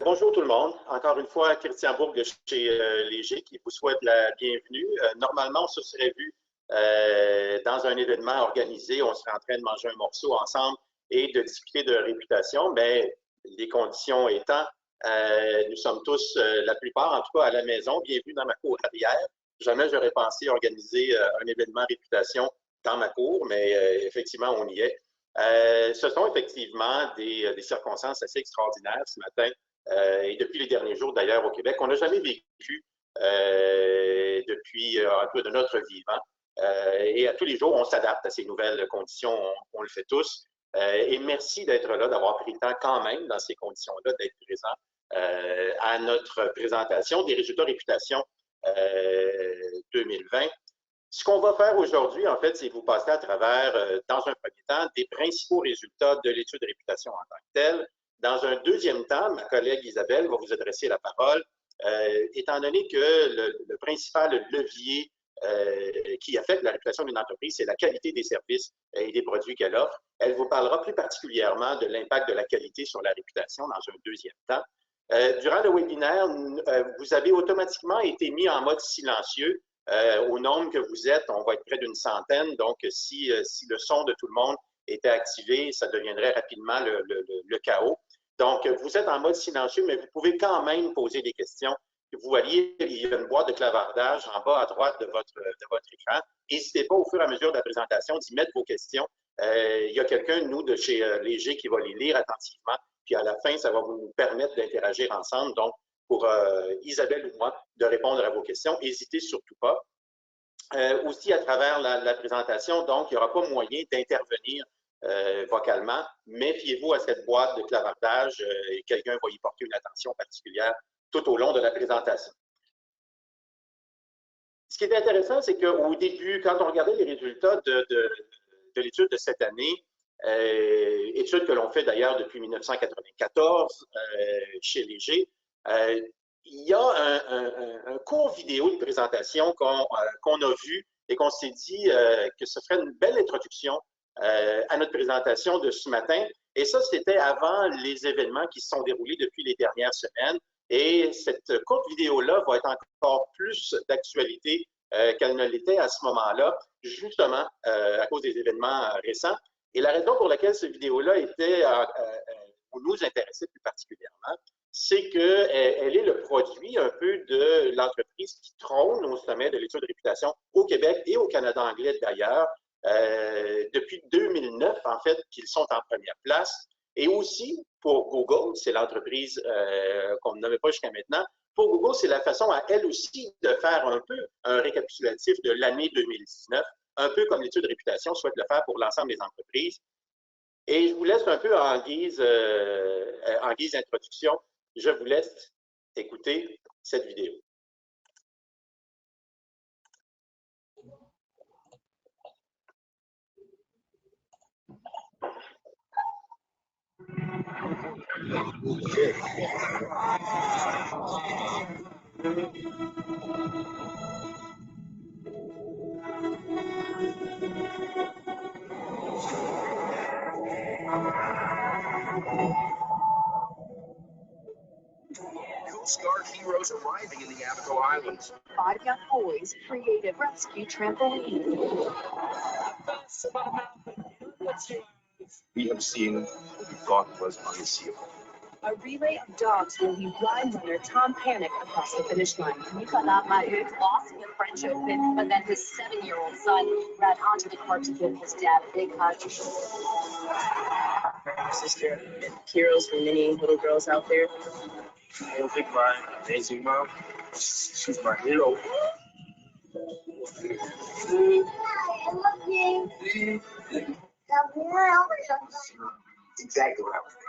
Bonjour tout le monde. Encore une fois, Christian Bourg de chez Léger qui vous souhaite la bienvenue. Normalement, on se serait vu dans un événement organisé, on serait en train de manger un morceau ensemble et de discuter de réputation, mais les conditions étant, nous sommes tous, la plupart en tout cas, à la maison. Bienvenue dans ma cour arrière. Jamais j'aurais pensé organiser un événement réputation dans ma cour, mais effectivement, on y est. Ce sont effectivement des circonstances assez extraordinaires ce matin. Et depuis les derniers jours, d'ailleurs, au Québec, on n'a jamais vécu depuis un peu de notre vivant. Et à tous les jours, on s'adapte à ces nouvelles conditions, on le fait tous. Et merci d'être là, d'avoir pris le temps quand même, dans ces conditions-là, d'être présent à notre présentation des résultats réputation 2020. Ce qu'on va faire aujourd'hui, en fait, c'est vous passer à travers, dans un premier temps, des principaux résultats de l'étude de réputation en tant que telle. Dans un deuxième temps, ma collègue Isabelle va vous adresser la parole, étant donné que le principal levier qui affecte la réputation d'une entreprise, c'est la qualité des services et des produits qu'elle offre. Elle vous parlera plus particulièrement de l'impact de la qualité sur la réputation dans un deuxième temps. Durant le webinaire, vous avez automatiquement été mis en mode silencieux. Au nombre que vous êtes, on va être près d'une centaine, donc si le son de tout le monde était activé, ça deviendrait rapidement le chaos. Donc, vous êtes en mode silencieux, mais vous pouvez quand même poser des questions. Vous voyez, il y a une boîte de clavardage en bas à droite de votre écran. N'hésitez pas au fur et à mesure de la présentation d'y mettre vos questions. Il y a quelqu'un, nous, de chez Léger, qui va les lire attentivement. Puis à la fin, ça va vous permettre d'interagir ensemble. Donc, pour Isabelle ou moi, de répondre à vos questions. N'hésitez surtout pas. Aussi, à travers la présentation, donc, il n'y aura pas moyen d'intervenir vocalement. Méfiez-vous à cette boîte de clavardage et quelqu'un va y porter une attention particulière tout au long de la présentation. Ce qui est intéressant, c'est qu'au début, quand on regardait les résultats de l'étude de cette année, étude que l'on fait d'ailleurs depuis 1994 chez Léger, il y a un court vidéo de présentation qu'on a vu et qu'on s'est dit que ce serait une belle introduction à notre présentation de ce matin. Et ça, c'était avant les événements qui se sont déroulés depuis les dernières semaines. Et cette courte vidéo-là va être encore plus d'actualité qu'elle ne l'était à ce moment-là, justement à cause des événements récents. Et la raison pour laquelle cette vidéo-là nous intéressait plus particulièrement, c'est qu'elle est le produit un peu de l'entreprise qui trône au sommet de l'étude de réputation au Québec et au Canada anglais d'ailleurs, depuis 2009, en fait, qu'ils sont en première place. Et aussi, pour Google, c'est l'entreprise qu'on ne nommait pas jusqu'à maintenant, pour Google, c'est la façon à elle aussi de faire un peu un récapitulatif de l'année 2019, un peu comme l'étude de réputation souhaite le faire pour l'ensemble des entreprises. Et je vous laisse un peu en guise d'introduction, je vous laisse écouter cette vidéo. Coast Guard heroes arriving in the Abaco Islands. 5 young boys created rescue trampoline. We have seen what we thought was unseeable. A relay of dogs will lead blind runner Tom Panic across the finish line. Nicolas Mahut lost in the French Open, but then his 7-year-old son ran onto the court to give his dad a big hug. Sister, heroes for many little girls out there. I don't think my amazing mom, she's my hero. Exactly what I was thinking.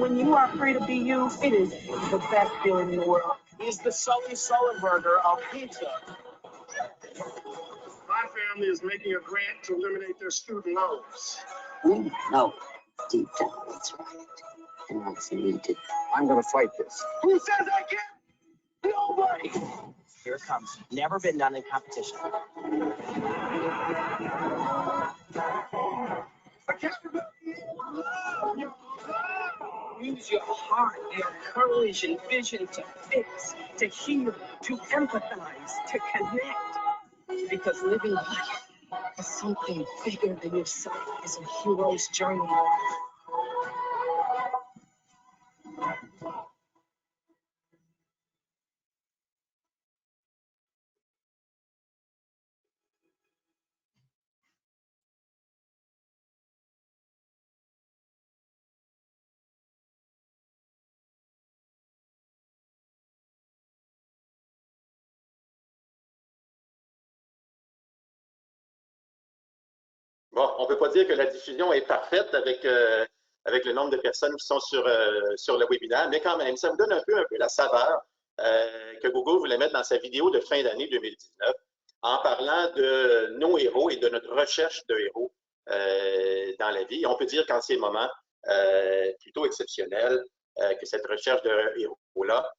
When you are free to be you, it is the best feeling in the world. He's the Sully Sullenberger of pizza. My family is making a grant to eliminate their student loans. We know deep down what's right and what's needed. I'm going to fight this. Who says I can't? Nobody. Here it comes. Never been done in competition. Accountability Use your heart, your courage and vision to fix, to heal, to empathize, to connect. Because living life is something bigger than yourself is a hero's journey. Bon, on ne peut pas dire que la diffusion est parfaite avec le nombre de personnes qui sont sur le webinaire, mais quand même, ça vous donne un peu la saveur que Google voulait mettre dans sa vidéo de fin d'année 2019 en parlant de nos héros et de notre recherche de héros dans la vie. Et on peut dire qu'en ces moments plutôt exceptionnels, que cette recherche de héros-là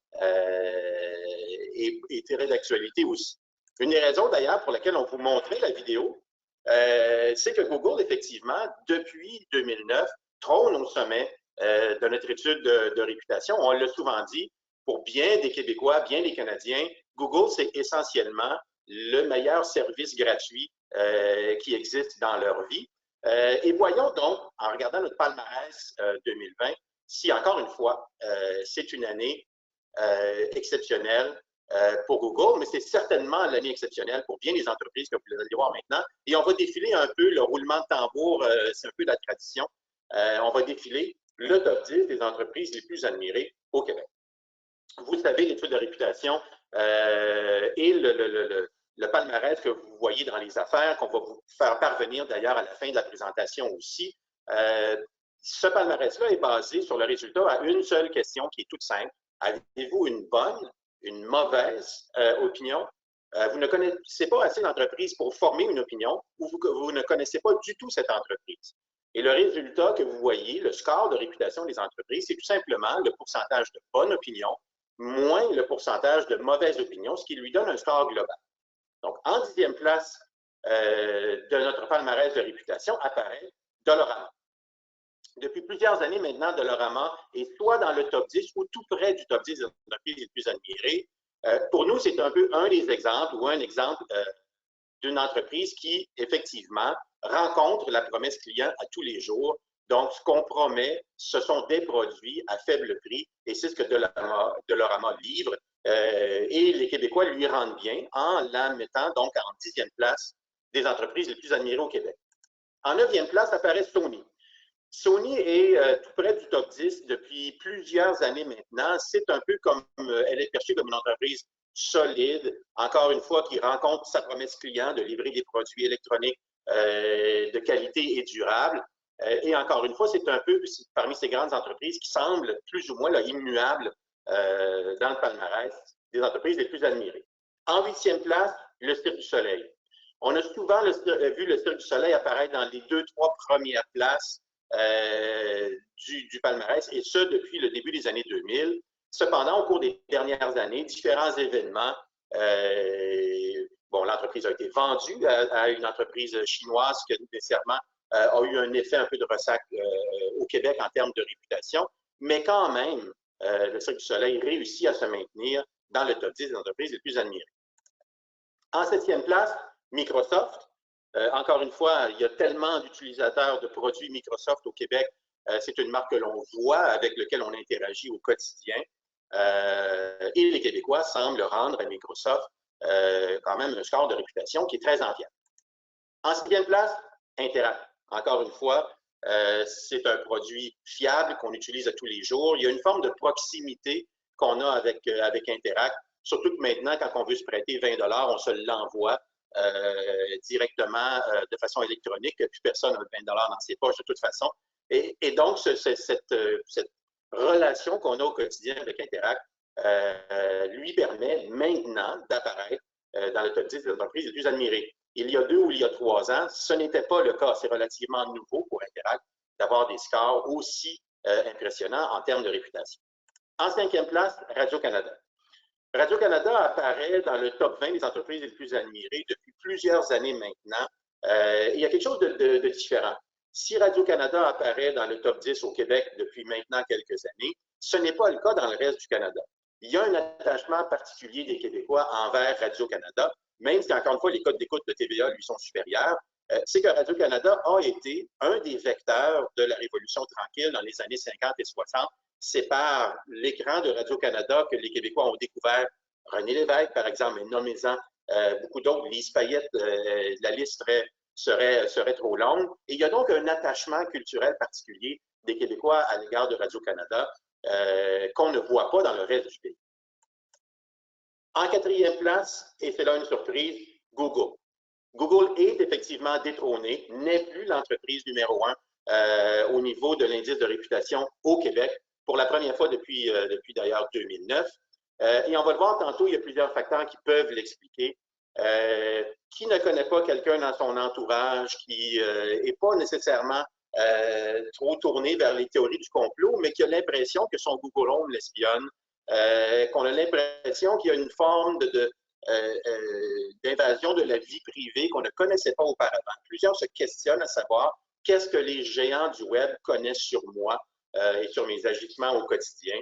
est tirée d'actualité aussi. Une des raisons d'ailleurs pour laquelle on vous montrait la vidéo, c'est que Google, effectivement, depuis 2009, trône au sommet de notre étude de réputation. On l'a souvent dit, pour bien des Québécois, bien des Canadiens, Google, c'est essentiellement le meilleur service gratuit qui existe dans leur vie. Et voyons donc, en regardant notre palmarès 2020, si encore une fois, c'est une année exceptionnelle pour Google, mais c'est certainement l'année exceptionnelle pour bien des entreprises que vous allez voir maintenant. Et on va défiler un peu le roulement de tambour, c'est un peu la tradition. On va défiler le top 10 des entreprises les plus admirées au Québec. Vous savez, l'étude de réputation et le palmarès que vous voyez dans les affaires, qu'on va vous faire parvenir d'ailleurs à la fin de la présentation aussi. Ce palmarès-là est basé sur le résultat à une seule question qui est toute simple. Avez-vous une bonne, une mauvaise opinion? Vous ne connaissez pas assez d'entreprises pour former une opinion ou vous ne connaissez pas du tout cette entreprise. Et le résultat que vous voyez, le score de réputation des entreprises, c'est tout simplement le pourcentage de bonne opinion moins le pourcentage de mauvaise opinion, ce qui lui donne un score global. Donc, en 10e place de notre palmarès de réputation apparaît Dollarama. Depuis plusieurs années maintenant, Dollarama est soit dans le top 10 ou tout près du top 10 des entreprises les plus admirées. Pour nous, c'est un peu un des exemples ou un exemple d'une entreprise qui, effectivement, rencontre la promesse client à tous les jours. Donc, ce qu'on promet, ce sont des produits à faible prix et c'est ce que Dollarama livre. Et les Québécois lui rendent bien en la mettant donc en 10e place des entreprises les plus admirées au Québec. En 9e place apparaît Sony. Sony est tout près du top 10 depuis plusieurs années maintenant. C'est un peu comme, elle est perçue comme une entreprise solide, encore une fois, qui rencontre sa promesse client de livrer des produits électroniques de qualité et durable. Et encore une fois, c'est un peu parmi ces grandes entreprises qui semblent plus ou moins là, immuables dans le palmarès des entreprises les plus admirées. En 8e place, le Cirque du Soleil. On a souvent vu le Cirque du Soleil apparaître dans les 2-3 premières places du palmarès, et ce, depuis le début des années 2000. Cependant, au cours des dernières années, différents événements, bon, l'entreprise a été vendue à une entreprise chinoise qui nécessairement a eu un effet un peu de ressac au Québec en termes de réputation, mais quand même, le Cirque du Soleil réussit à se maintenir dans le top 10 des entreprises les plus admirées. En 7e place, Microsoft. Encore une fois, il y a tellement d'utilisateurs de produits Microsoft au Québec. C'est une marque que l'on voit, avec laquelle on interagit au quotidien. Et les Québécois semblent rendre à Microsoft quand même un score de réputation qui est très enviable. En 6e place, Interact. Encore une fois, c'est un produit fiable qu'on utilise à tous les jours. Il y a une forme de proximité qu'on a avec Interact, surtout que maintenant, quand on veut se prêter 20 $, on se l'envoie directement de façon électronique. Plus personne n'a 20 $ dans ses poches de toute façon. Et donc, cette relation qu'on a au quotidien avec Interact lui permet maintenant d'apparaître dans le top 10 des entreprises les plus admirées. Il y a 2 ou il y a 3 ans, ce n'était pas le cas. C'est relativement nouveau pour Interact d'avoir des scores aussi impressionnants en termes de réputation. En 5e place, Radio-Canada. Radio-Canada apparaît dans le top 20 des entreprises les plus admirées depuis plusieurs années maintenant. Il y a quelque chose de différent. Si Radio-Canada apparaît dans le top 10 au Québec depuis maintenant quelques années, ce n'est pas le cas dans le reste du Canada. Il y a un attachement particulier des Québécois envers Radio-Canada, même si, encore une fois, les codes d'écoute de TVA lui sont supérieurs. C'est que Radio-Canada a été un des vecteurs de la Révolution tranquille dans les années 50 et 60. C'est par l'écran de Radio-Canada que les Québécois ont découvert René Lévesque, par exemple, mais nommez-en beaucoup d'autres, Lise Payette, la liste serait trop longue. Et il y a donc un attachement culturel particulier des Québécois à l'égard de Radio-Canada qu'on ne voit pas dans le reste du pays. En quatrième place, et c'est là une surprise, Google. Google est effectivement détrôné, n'est plus l'entreprise numéro 1 au niveau de l'indice de réputation au Québec, pour la première fois depuis d'ailleurs 2009. Et on va le voir tantôt, il y a plusieurs facteurs qui peuvent l'expliquer. Qui ne connaît pas quelqu'un dans son entourage qui n'est pas nécessairement trop tourné vers les théories du complot, mais qui a l'impression que son Google Home l'espionne, qu'on a l'impression qu'il y a une forme d'invasion de la vie privée qu'on ne connaissait pas auparavant. Plusieurs se questionnent à savoir qu'est-ce que les géants du web connaissent sur moi et sur mes agissements au quotidien.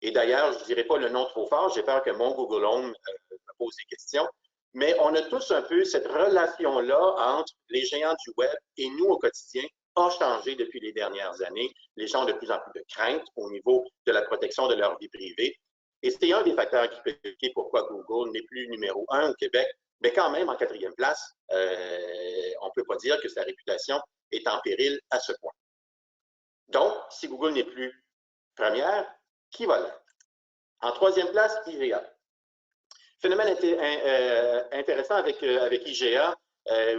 Et d'ailleurs, je ne dirai pas le nom trop fort, j'ai peur que mon Google Home me pose des questions, mais on a tous un peu cette relation-là entre les géants du web et nous au quotidien a changé depuis les dernières années. Les gens ont de plus en plus de craintes au niveau de la protection de leur vie privée. Et c'est un des facteurs qui peut expliquer pourquoi Google n'est plus numéro 1 au Québec, mais quand même en quatrième place, on ne peut pas dire que sa réputation est en péril à ce point. Donc, si Google n'est plus première, qui va l'être? En troisième place, IGA. Phénomène intéressant avec IGA,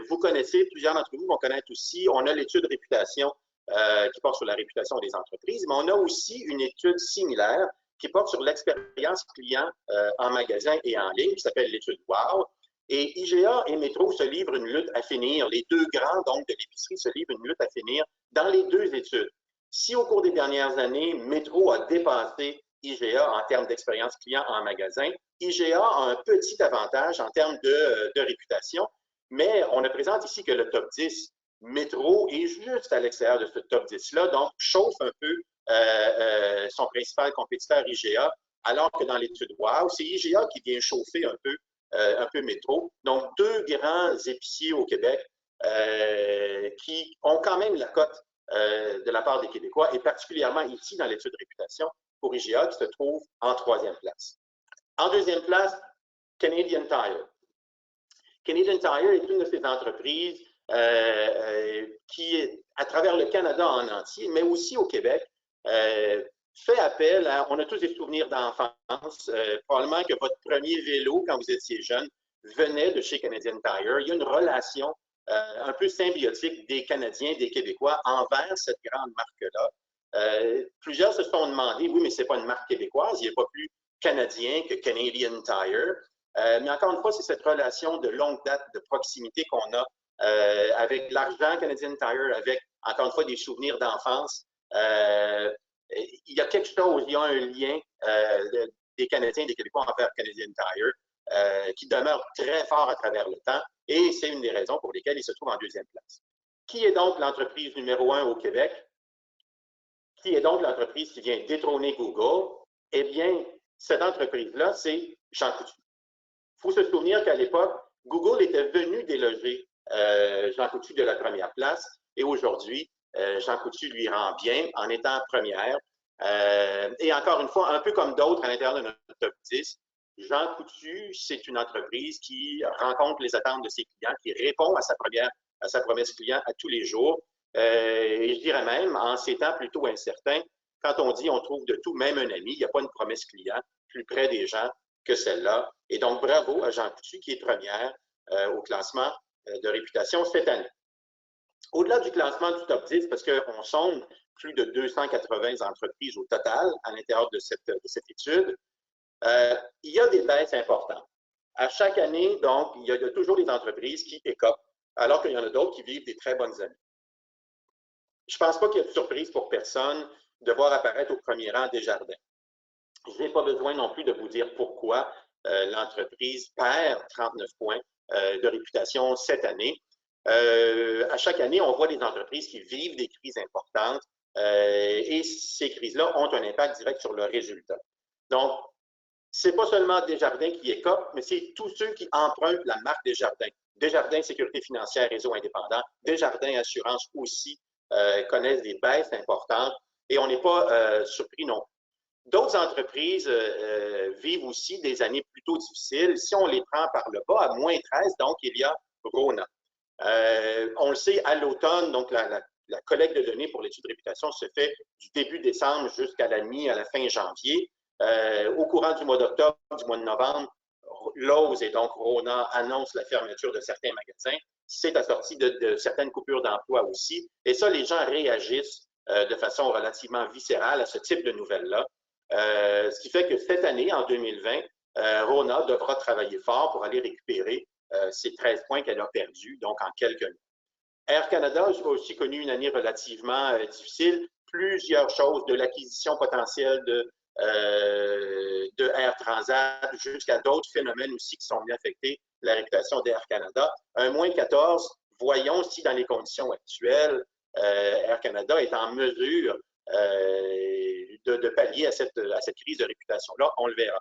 vous connaissez, plusieurs d'entre vous vont connaître aussi, on a l'étude réputation qui porte sur la réputation des entreprises, mais on a aussi une étude similaire qui porte sur l'expérience client en magasin et en ligne, qui s'appelle l'étude WOW. Et IGA et Métro se livrent une lutte à finir. Les deux grands donc, de l'épicerie se livrent une lutte à finir dans les deux études. Si au cours des dernières années, Métro a dépassé IGA en termes d'expérience client en magasin, IGA a un petit avantage en termes de réputation, mais on ne présente ici que le top 10. Métro est juste à l'extérieur de ce top 10-là, donc chauffe un peu son principal compétiteur IGA, alors que dans l'étude WOW, c'est IGA qui vient chauffer un peu Métro. Donc, deux grands épiciers au Québec qui ont quand même la cote de la part des Québécois, et particulièrement ici dans l'étude réputation pour IGA qui se trouve en troisième place. En deuxième place, Canadian Tire. Canadian Tire est une de ces entreprises qui, à travers le Canada en entier, mais aussi au Québec, fait appel à, on a tous des souvenirs d'enfance, probablement que votre premier vélo, quand vous étiez jeune, venait de chez Canadian Tire. Il y a une relation un peu symbiotique des Canadiens, des Québécois envers cette grande marque-là. Plusieurs se sont demandé, oui, mais ce n'est pas une marque québécoise, il n'est pas plus canadien que Canadian Tire. Mais encore une fois, c'est cette relation de longue date, de proximité qu'on a avec l'argent Canadian Tire, avec, encore une fois, des souvenirs d'enfance. Il y a quelque chose, il y a un lien des Canadiens et des Québécois envers Canadian Tire qui demeure très fort à travers le temps, et c'est une des raisons pour lesquelles il se trouve en deuxième place. Qui est donc l'entreprise numéro 1 au Québec? Qui est donc l'entreprise qui vient détrôner Google? Eh bien, cette entreprise-là, c'est Jean Coutu. Il faut se souvenir qu'à l'époque, Google était venu déloger Jean Coutu de la première place, et aujourd'hui, Jean Coutu lui rend bien en étant première. Et encore une fois, un peu comme d'autres à l'intérieur de notre top 10, Jean Coutu, c'est une entreprise qui rencontre les attentes de ses clients, qui répond à sa promesse client à tous les jours. Et je dirais même, en ces temps plutôt incertains, quand on dit on trouve de tout, même un ami, il n'y a pas une promesse client plus près des gens que celle-là. Et donc, bravo à Jean Coutu qui est première au classement de réputation cette année. Au-delà du classement du top 10, parce qu'on sonde plus de 280 entreprises au total à l'intérieur de cette étude, il y a des baisses importantes. À chaque année, donc, il y a toujours des entreprises qui écopent, alors qu'il y en a d'autres qui vivent des très bonnes années. Je ne pense pas qu'il y ait de surprise pour personne de voir apparaître au premier rang Desjardins. Je n'ai pas besoin non plus de vous dire pourquoi l'entreprise perd 39 points de réputation cette année. À chaque année, on voit des entreprises qui vivent des crises importantes et ces crises-là ont un impact direct sur le résultat. Donc, ce n'est pas seulement Desjardins qui écope, mais c'est tous ceux qui empruntent la marque Desjardins. Desjardins Sécurité financière, réseau indépendant, Desjardins Assurance aussi connaissent des baisses importantes et on n'est pas surpris non plus. D'autres entreprises vivent aussi des années plutôt difficiles. Si on les prend par le bas, à moins 13, donc il y a Rona. On le sait, à l'automne, donc la collecte de données pour l'étude de réputation se fait du début décembre jusqu'à à la fin janvier. Au courant du mois d'octobre, du mois de novembre, Lowe's et donc Rona annoncent la fermeture de certains magasins. C'est assorti de certaines coupures d'emploi aussi. Et ça, les gens réagissent de façon relativement viscérale à ce type de nouvelles-là. Ce qui fait que cette année, en 2020, Rona devra travailler fort pour aller récupérer ces 13 points qu'elle a perdus, donc en quelques mois. Air Canada a aussi connu une année relativement difficile. Plusieurs choses, de l'acquisition potentielle de Air Transat jusqu'à d'autres phénomènes aussi qui sont venus affecter la réputation d'Air Canada. Un moins 14, voyons si dans les conditions actuelles, Air Canada est en mesure de pallier à cette crise de réputation-là. On le verra.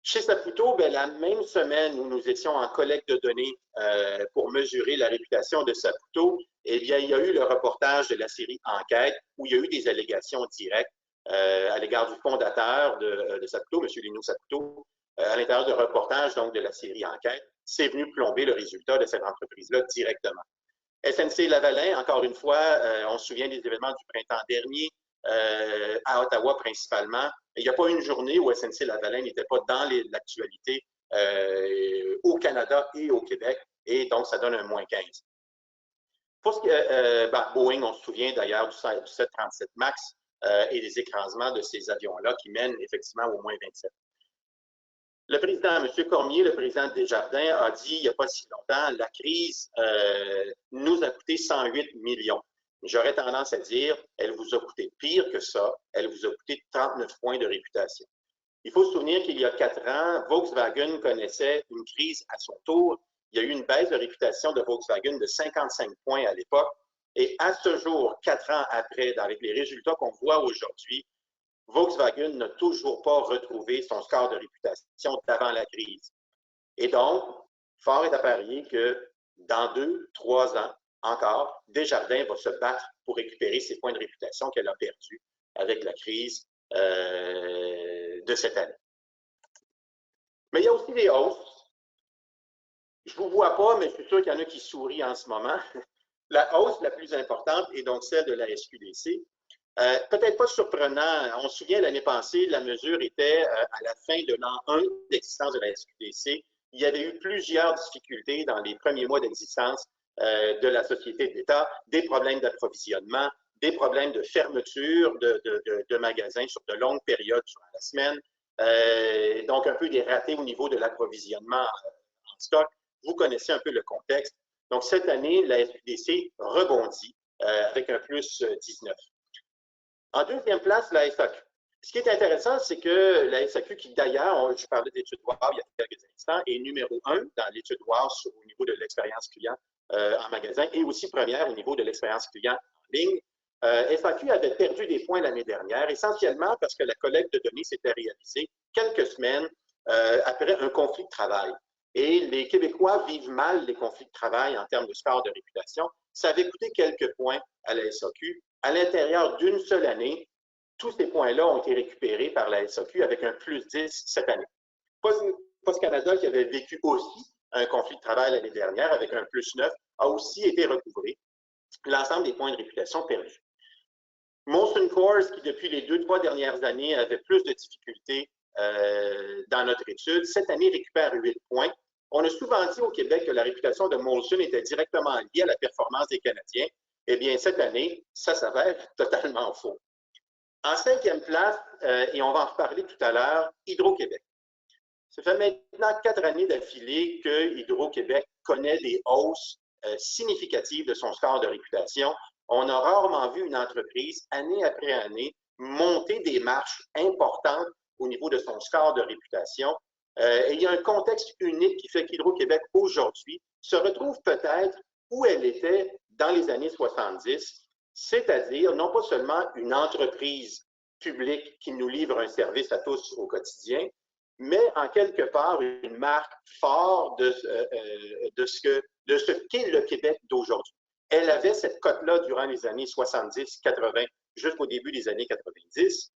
Chez Saputo, la même semaine où nous étions en collecte de données pour mesurer la réputation de Saputo, eh bien, il y a eu le reportage de la série Enquête où il y a eu des allégations directes à l'égard du fondateur de Saputo, M. Lino Saputo, à l'intérieur de reportage donc, de la série Enquête. C'est venu plomber le résultat de cette entreprise-là directement. SNC-Lavalin, encore une fois, on se souvient des événements du printemps dernier, à Ottawa principalement. Il n'y a pas une journée où SNC-Lavalin n'était pas dans l'actualité au Canada et au Québec, et donc ça donne un moins 15. Pour ce qui est Boeing, on se souvient d'ailleurs du 737 MAX et des écrasements de ces avions-là qui mènent effectivement au moins 27. Le président, M. Cormier, le président de Desjardins, a dit il n'y a pas si longtemps, la crise nous a coûté 108 millions. J'aurais tendance à dire, elle vous a coûté pire que ça, elle vous a coûté 39 points de réputation. Il faut se souvenir qu'il y a 4 ans, Volkswagen connaissait une crise à son tour. Il y a eu une baisse de réputation de Volkswagen de 55 points à l'époque. Et à ce jour, 4 ans après, avec les résultats qu'on voit aujourd'hui, Volkswagen n'a toujours pas retrouvé son score de réputation d'avant la crise. Et donc, fort est à parier que dans 2-3 ans encore, Desjardins va se battre pour récupérer ses points de réputation qu'elle a perdus avec la crise de cette année. Mais il y a aussi des hausses. Je ne vous vois pas, mais je suis sûr qu'il y en a qui sourient en ce moment. La hausse la plus importante est donc celle de la SQDC. Peut-être pas surprenant, on se souvient l'année passée, la mesure était à la fin de l'an 1 d'existence de la SQDC. Il y avait eu plusieurs difficultés dans les premiers mois d'existence de la société d'État, des problèmes d'approvisionnement, des problèmes de fermeture de magasins sur de longues périodes sur la semaine, donc un peu des ratés au niveau de l'approvisionnement en stock. Vous connaissez un peu le contexte. Donc cette année, la SQDC rebondit avec un plus 19. En deuxième place, la SAQ. Ce qui est intéressant, c'est que la SAQ, qui d'ailleurs, je parlais d'études WOW il y a quelques instants, est numéro 1 dans l'étude WOW au niveau de l'expérience client en magasin et aussi première au niveau de l'expérience client en ligne. SAQ avait perdu des points l'année dernière, essentiellement parce que la collecte de données s'était réalisée quelques semaines après un conflit de travail. Et les Québécois vivent mal les conflits de travail en termes de score de réputation. Ça avait coûté quelques points à la SAQ. À l'intérieur d'une seule année, tous ces points-là ont été récupérés par la SAQ avec un plus 10 cette année. Post Canada, qui avait vécu aussi un conflit de travail l'année dernière avec un plus 9, a aussi été recouvré. L'ensemble des points de réputation perdus. Molson Coors, qui depuis les 2-3 dernières années avait plus de difficultés dans notre étude, cette année récupère 8 points. On a souvent dit au Québec que la réputation de Molson était directement liée à la performance des Canadiens. Eh bien, cette année, ça s'avère totalement faux. En 5e place, et on va en reparler tout à l'heure, Hydro-Québec. Ça fait maintenant 4 années d'affilée que Hydro-Québec connaît des hausses significatives de son score de réputation. On a rarement vu une entreprise, année après année, monter des marches importantes au niveau de son score de réputation. Et il y a un contexte unique qui fait qu'Hydro-Québec, aujourd'hui, se retrouve peut-être où elle était dans les années 70, c'est-à-dire non pas seulement une entreprise publique qui nous livre un service à tous au quotidien, mais en quelque part une marque forte de ce qu'est le Québec d'aujourd'hui. Elle avait cette cote-là durant les années 70, 80, jusqu'au début des années 90.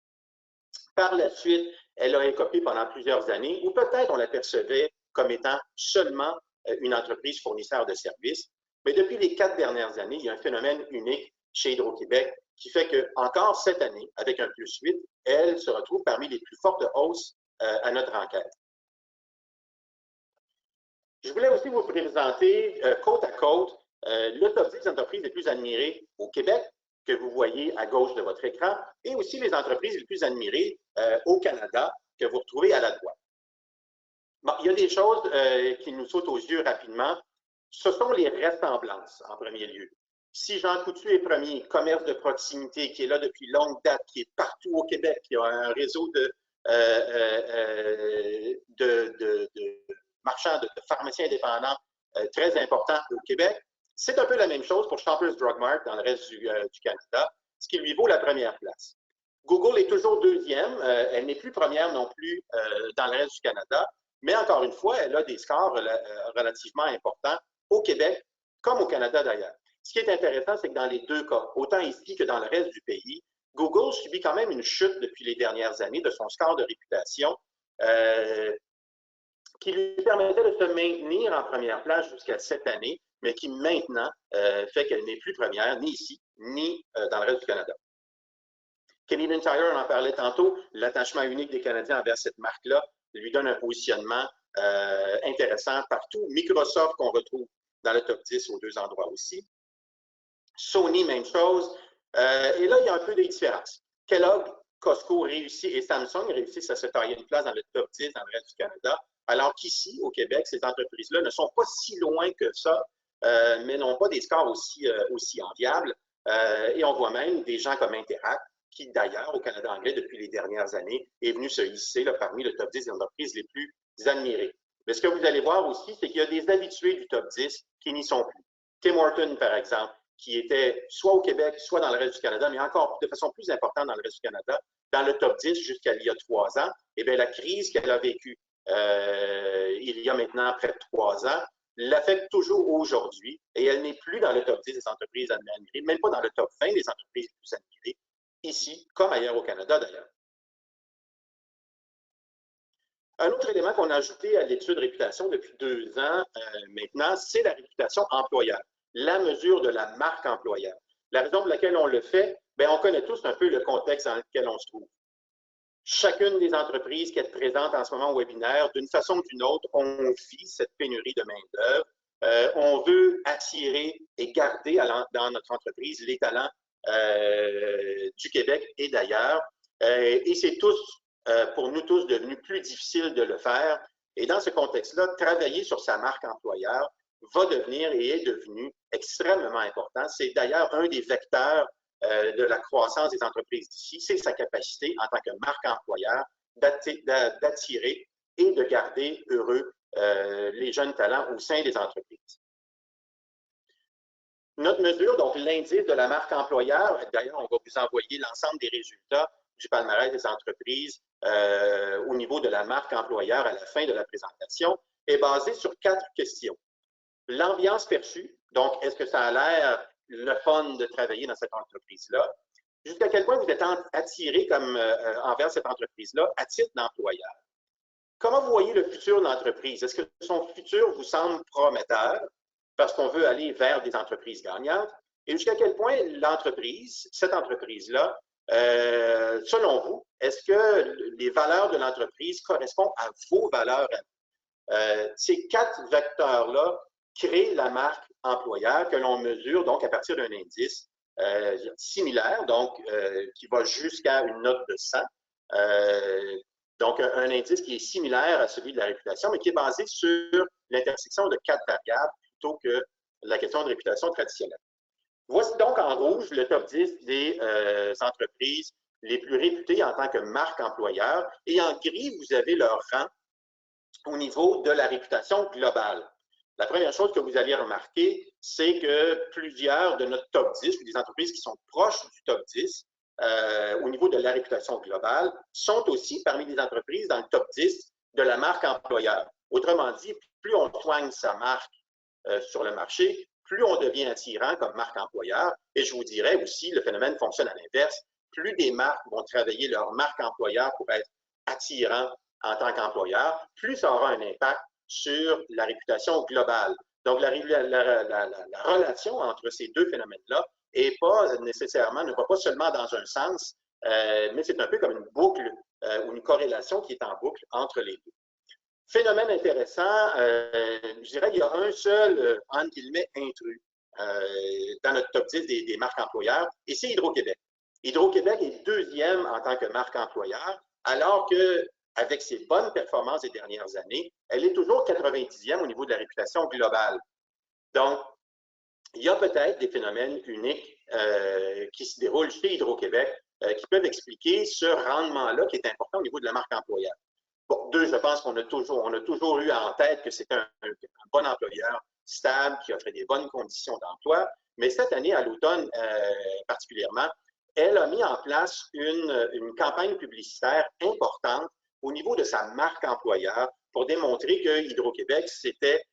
Par la suite, elle a écopé pendant plusieurs années, ou peut-être on l'apercevait comme étant seulement une entreprise fournisseur de services. Mais depuis les 4 dernières années, il y a un phénomène unique chez Hydro-Québec qui fait qu'encore cette année, avec un +8, elle se retrouve parmi les plus fortes hausses à notre enquête. Je voulais aussi vous présenter côte à côte le top 10 des entreprises les plus admirées au Québec, que vous voyez à gauche de votre écran, et aussi les entreprises les plus admirées au Canada, que vous retrouvez à la droite. Bon, il y a des choses qui nous sautent aux yeux rapidement. Ce sont les ressemblances, en premier lieu. Si Jean Coutu est premier, commerce de proximité, qui est là depuis longue date, qui est partout au Québec, qui a un réseau de marchands, de pharmaciens indépendants très important au Québec, c'est un peu la même chose pour Shoppers Drug Mart dans le reste du Canada, ce qui lui vaut la première place. Google est toujours deuxième, elle n'est plus première non plus dans le reste du Canada, mais encore une fois, elle a des scores relativement importants au Québec comme au Canada d'ailleurs. Ce qui est intéressant, c'est que dans les deux cas, autant ici que dans le reste du pays, Google subit quand même une chute depuis les dernières années de son score de réputation qui lui permettait de se maintenir en première place jusqu'à cette année, mais qui maintenant fait qu'elle n'est plus première, ni ici, ni dans le reste du Canada. Canadian Tire, on en parlait tantôt, l'attachement unique des Canadiens envers cette marque-là lui donne un positionnement intéressant partout. Microsoft, qu'on retrouve dans le top 10 aux deux endroits aussi. Sony, même chose. Et là, il y a un peu de différence. Kellogg, Costco réussit et Samsung réussissent à se tailler une place dans le top 10 dans le reste du Canada, alors qu'ici, au Québec, ces entreprises-là ne sont pas si loin que ça, mais n'ont pas des scores aussi enviables. Et on voit même des gens comme Interact, qui d'ailleurs, au Canada anglais, depuis les dernières années, est venu se hisser là, parmi le top 10 des entreprises les plus admirées. Mais ce que vous allez voir aussi, c'est qu'il y a des habitués du top 10 qui n'y sont plus. Tim Hortons, par exemple, qui était soit au Québec, soit dans le reste du Canada, mais encore de façon plus importante dans le reste du Canada, dans le top 10 jusqu'à il y a 3 ans, eh bien, la crise qu'elle a vécue il y a maintenant près de 3 ans, l'affecte toujours aujourd'hui et elle n'est plus dans le top 10 des entreprises admirées, même pas dans le top 20 des entreprises les plus admirées, ici comme ailleurs au Canada d'ailleurs. Un autre élément qu'on a ajouté à l'étude de réputation depuis 2 ans maintenant, c'est la réputation employeur, la mesure de la marque employeur. La raison pour laquelle on le fait, bien, on connaît tous un peu le contexte dans lequel on se trouve. Chacune des entreprises qui est présente en ce moment au webinaire, d'une façon ou d'une autre, on vit cette pénurie de main-d'œuvre. On veut attirer et garder dans notre entreprise les talents du Québec et d'ailleurs. Et c'est pour nous tous devenu plus difficile de le faire. Et dans ce contexte-là, travailler sur sa marque employeur va devenir et est devenu extrêmement important. C'est d'ailleurs un des vecteurs de la croissance des entreprises d'ici, c'est sa capacité en tant que marque employeur d'attirer et de garder heureux les jeunes talents au sein des entreprises. Notre mesure, donc l'indice de la marque employeur, d'ailleurs, on va vous envoyer l'ensemble des résultats du palmarès des entreprises au niveau de la marque employeur à la fin de la présentation, est basée sur 4 questions. L'ambiance perçue, donc est-ce que ça a l'air le fun de travailler dans cette entreprise-là? Jusqu'à quel point vous êtes attiré envers cette entreprise-là à titre d'employeur? Comment vous voyez le futur de l'entreprise? Est-ce que son futur vous semble prometteur parce qu'on veut aller vers des entreprises gagnantes? Et jusqu'à quel point l'entreprise, cette entreprise-là, selon vous, est-ce que les valeurs de l'entreprise correspondent à vos valeurs? Ces 4 vecteurs-là créent la marque employeur que l'on mesure donc à partir d'un indice similaire, donc qui va jusqu'à une note de 100. Donc, un indice qui est similaire à celui de la réputation, mais qui est basé sur l'intersection de 4 variables plutôt que la question de réputation traditionnelle. Voici donc en rouge le top 10 des entreprises les plus réputées en tant que marque employeur. Et en gris, vous avez leur rang au niveau de la réputation globale. La première chose que vous allez remarquer, c'est que plusieurs de notre top 10, ou des entreprises qui sont proches du top 10, au niveau de la réputation globale, sont aussi parmi les entreprises dans le top 10 de la marque employeur. Autrement dit, plus on soigne sa marque sur le marché, plus on devient attirant comme marque employeur. Et je vous dirais aussi, le phénomène fonctionne à l'inverse. Plus des marques vont travailler leur marque employeur pour être attirant en tant qu'employeur, plus ça aura un impact sur la réputation globale. Donc, la relation entre ces deux phénomènes-là est pas nécessairement, ne va pas seulement dans un sens, mais c'est un peu comme une boucle ou une corrélation qui est en boucle entre les deux. Phénomène intéressant, je dirais qu'il y a un seul, entre guillemets, intrus dans notre top 10 des marques employeurs, et c'est Hydro-Québec. Hydro-Québec est deuxième en tant que marque employeur, alors qu'avec ses bonnes performances des dernières années, elle est toujours 90e au niveau de la réputation globale. Donc, il y a peut-être des phénomènes uniques qui se déroulent chez Hydro-Québec qui peuvent expliquer ce rendement-là qui est important au niveau de la marque employeur. Bon, deux, je pense qu'on a toujours eu en tête que c'était un bon employeur stable qui offrait des bonnes conditions d'emploi, mais cette année, à l'automne particulièrement, elle a mis en place une campagne publicitaire importante au niveau de sa marque employeur pour démontrer que Hydro-Québec, c'était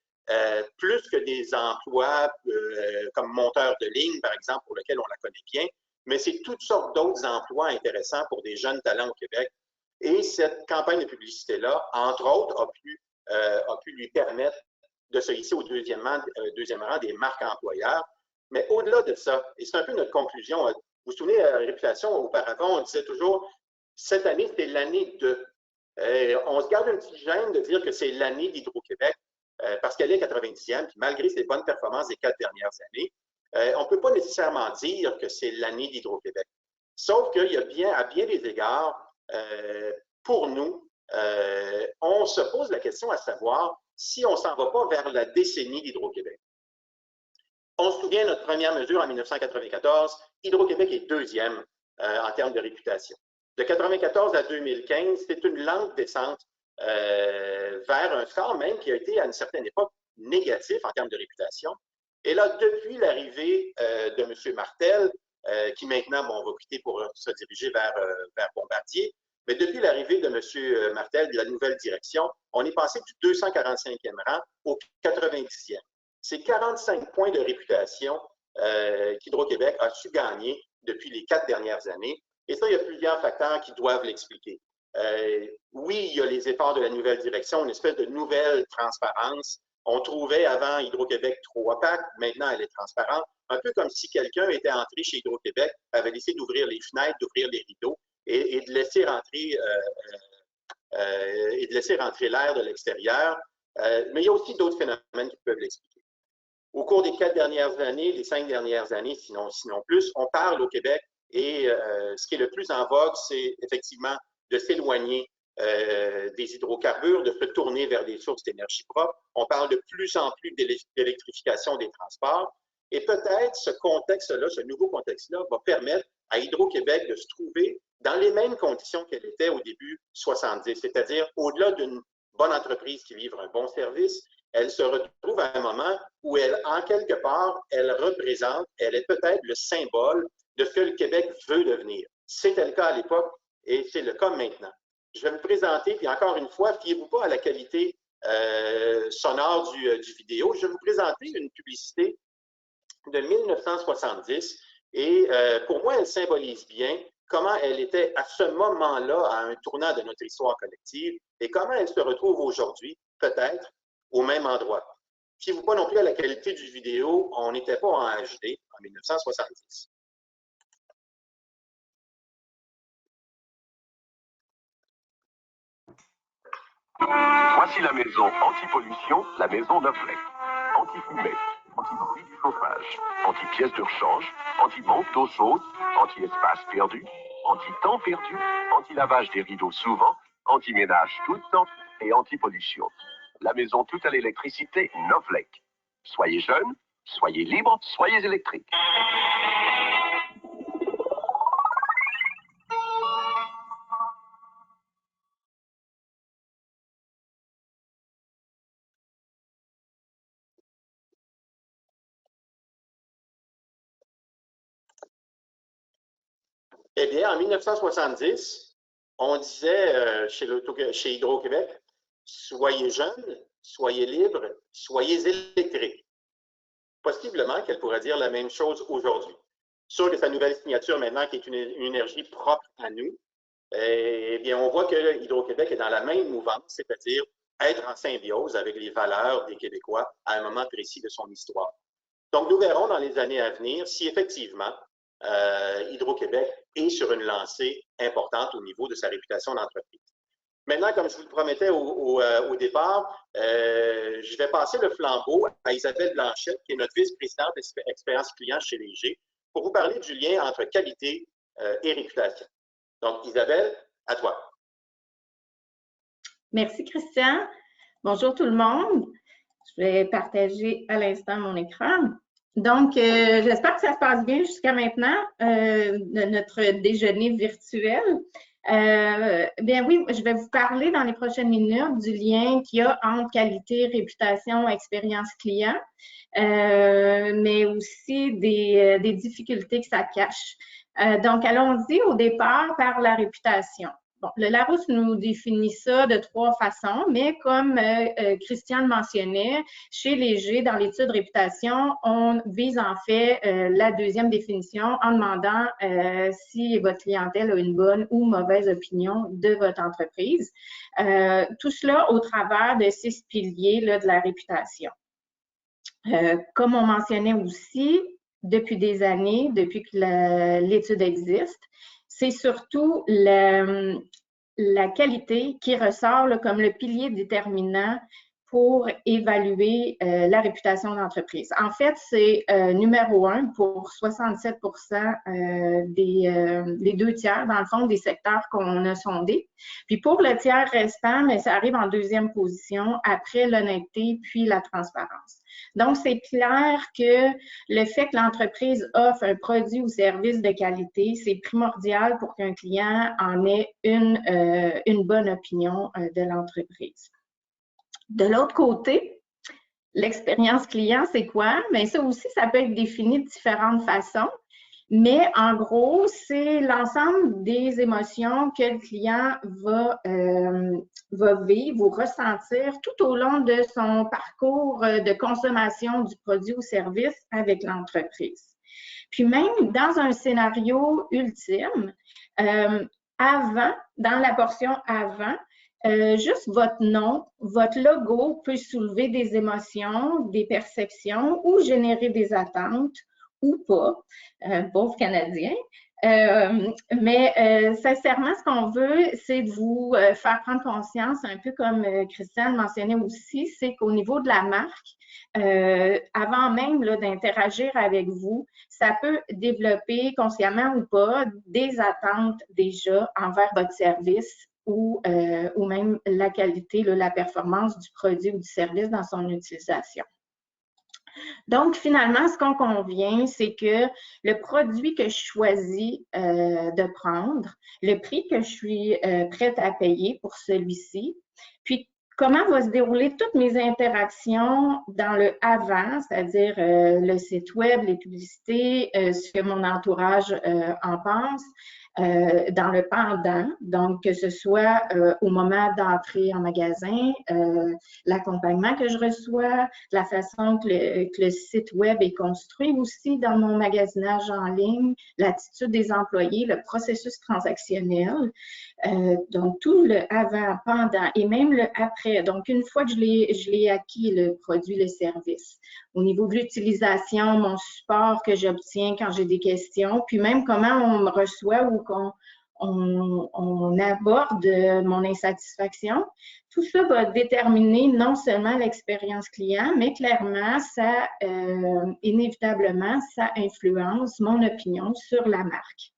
plus que des emplois comme monteur de ligne, par exemple, pour lesquels on la connaît bien, mais c'est toutes sortes d'autres emplois intéressants pour des jeunes talents au Québec. Et cette campagne de publicité-là, entre autres, a pu lui permettre de se hisser au deuxième rang des marques employeurs. Mais au-delà de ça, et c'est un peu notre conclusion, vous vous souvenez, à la réputation, auparavant, on disait toujours, cette année, c'est l'année de. On se garde un petit gêne de dire que c'est l'année d'Hydro-Québec, parce qu'elle est 90e, puis malgré ses bonnes performances des 4 dernières années, on ne peut pas nécessairement dire que c'est l'année d'Hydro-Québec. Sauf qu'il y a bien, à bien des égards, pour nous, on se pose la question à savoir si on ne s'en va pas vers la décennie d'Hydro-Québec. On se souvient de notre première mesure en 1994, Hydro-Québec est deuxième en termes de réputation. De 1994 à 2015, c'est une lente descente vers un score même qui a été à une certaine époque négatif en termes de réputation. Et là, depuis l'arrivée de M. Martel, qui maintenant, bon, on va quitter pour se diriger vers Bombardier, mais depuis l'arrivée de M. Martel de la nouvelle direction, on est passé du 245e rang au 90e. C'est 45 points de réputation qu'Hydro-Québec a su gagner depuis les 4 dernières années. Et ça, il y a plusieurs facteurs qui doivent l'expliquer. Oui, il y a les efforts de la nouvelle direction, une espèce de nouvelle transparence. On trouvait avant Hydro-Québec trop opaque, maintenant elle est transparente. Un peu comme si quelqu'un était entré chez Hydro-Québec, avait décidé d'ouvrir les fenêtres, d'ouvrir les rideaux et de laisser rentrer l'air de l'extérieur. Mais il y a aussi d'autres phénomènes qui peuvent l'expliquer. Au cours des 4 dernières années, les 5 dernières années, sinon plus, on parle au Québec et ce qui est le plus en vogue, c'est effectivement de s'éloigner des hydrocarbures, de se tourner vers des sources d'énergie propre. On parle de plus en plus d'électrification des transports. Et peut-être ce contexte-là, ce nouveau contexte-là, va permettre à Hydro-Québec de se trouver dans les mêmes conditions qu'elle était au début 70, c'est-à-dire au-delà d'une bonne entreprise qui livre un bon service, elle se retrouve à un moment où elle, en quelque part, elle représente, elle est peut-être le symbole de ce que le Québec veut devenir. C'était le cas à l'époque et c'est le cas maintenant. Je vais me présenter, puis encore une fois, fiez-vous pas à la qualité sonore du vidéo. Je vais vous présenter une publicité de 1970 et pour moi, elle symbolise bien comment elle était à ce moment-là à un tournant de notre histoire collective et comment elle se retrouve aujourd'hui, peut-être, au même endroit. Fiez-vous pas non plus à la qualité du vidéo, on n'était pas en HD en 1970. Voici la maison anti-pollution, la maison Neuflec. Anti-fumée, anti-bruit du chauffage, anti-pièces de rechange, anti-manque d'eau chaude, anti-espace perdu, anti-temps perdu, anti-lavage des rideaux souvent, anti-ménage tout le temps et anti-pollution. La maison toute à l'électricité Neuflec. Soyez jeune, soyez libre, soyez électrique. Eh bien, en 1970, on disait chez Hydro-Québec, soyez jeunes, soyez libres, soyez électriques. Possiblement qu'elle pourrait dire la même chose aujourd'hui. Sur sa nouvelle signature maintenant, qui est une énergie propre à nous, eh bien, on voit que Hydro-Québec est dans la même mouvance, c'est-à-dire être en symbiose avec les valeurs des Québécois à un moment précis de son histoire. Donc, nous verrons dans les années à venir si effectivement Hydro-Québec est sur une lancée importante au niveau de sa réputation d'entreprise. Maintenant, comme je vous le promettais au départ, je vais passer le flambeau à Isabelle Blanchette, qui est notre vice-présidente d'expérience client chez Léger, pour vous parler du lien entre qualité et réputation. Donc, Isabelle, à toi. Merci, Christian. Bonjour tout le monde. Je vais partager à l'instant mon écran. Donc, j'espère que ça se passe bien jusqu'à maintenant, notre déjeuner virtuel. Bien oui, je vais vous parler dans les prochaines minutes du lien qu'il y a entre qualité, réputation, expérience client, mais aussi des difficultés que ça cache. Donc, allons-y au départ par la réputation. Bon, le Larousse nous définit ça de 3 façons, mais comme Christian le mentionnait, chez Léger, dans l'étude réputation, on vise en fait la deuxième définition en demandant si votre clientèle a une bonne ou mauvaise opinion de votre entreprise. Tout cela au travers de 6 piliers là, de la réputation. Comme on mentionnait aussi, depuis des années, depuis que l'étude existe, c'est surtout la qualité qui ressort là, comme le pilier déterminant pour évaluer la réputation d'entreprise. En fait, c'est numéro 1 pour 67% des 2 tiers, dans le fond, des secteurs qu'on a sondés. Puis pour le tiers restant, mais ça arrive en deuxième position après l'honnêteté puis la transparence. Donc, c'est clair que le fait que l'entreprise offre un produit ou service de qualité, c'est primordial pour qu'un client en ait une bonne opinion de l'entreprise. De l'autre côté, l'expérience client, c'est quoi? Bien, ça aussi, ça peut être défini de différentes façons. Mais en gros, c'est l'ensemble des émotions que le client va vivre ou ressentir tout au long de son parcours de consommation du produit ou service avec l'entreprise. Puis même dans un scénario ultime, avant, dans la portion avant, juste votre nom, votre logo peut soulever des émotions, des perceptions ou générer des attentes ou pas, pauvre Canadien. Mais sincèrement, ce qu'on veut, c'est de vous faire prendre conscience, un peu comme Christian le mentionnait aussi, c'est qu'au niveau de la marque, avant même d'interagir avec vous, ça peut développer, consciemment ou pas, des attentes déjà envers votre service ou même la qualité, la performance du produit ou du service dans son utilisation. Donc, finalement, ce qu'on convient, c'est que le produit que je choisis de prendre, le prix que je suis prête à payer pour celui-ci, puis comment vont se dérouler toutes mes interactions dans le avant, c'est-à-dire le site web, les publicités, ce que mon entourage en pense, dans le pendant, donc que ce soit au moment d'entrer en magasin, l'accompagnement que je reçois, la façon que le site web est construit aussi dans mon magasinage en ligne, l'attitude des employés, le processus transactionnel, donc tout le avant, pendant et même le après. Donc, une fois que je l'ai acquis, le produit, le service, au niveau de l'utilisation, mon support que j'obtiens quand j'ai des questions, puis même comment on me reçoit ou qu'on aborde mon insatisfaction, tout ça va déterminer non seulement l'expérience client, mais clairement, ça, inévitablement, ça influence mon opinion sur la marque.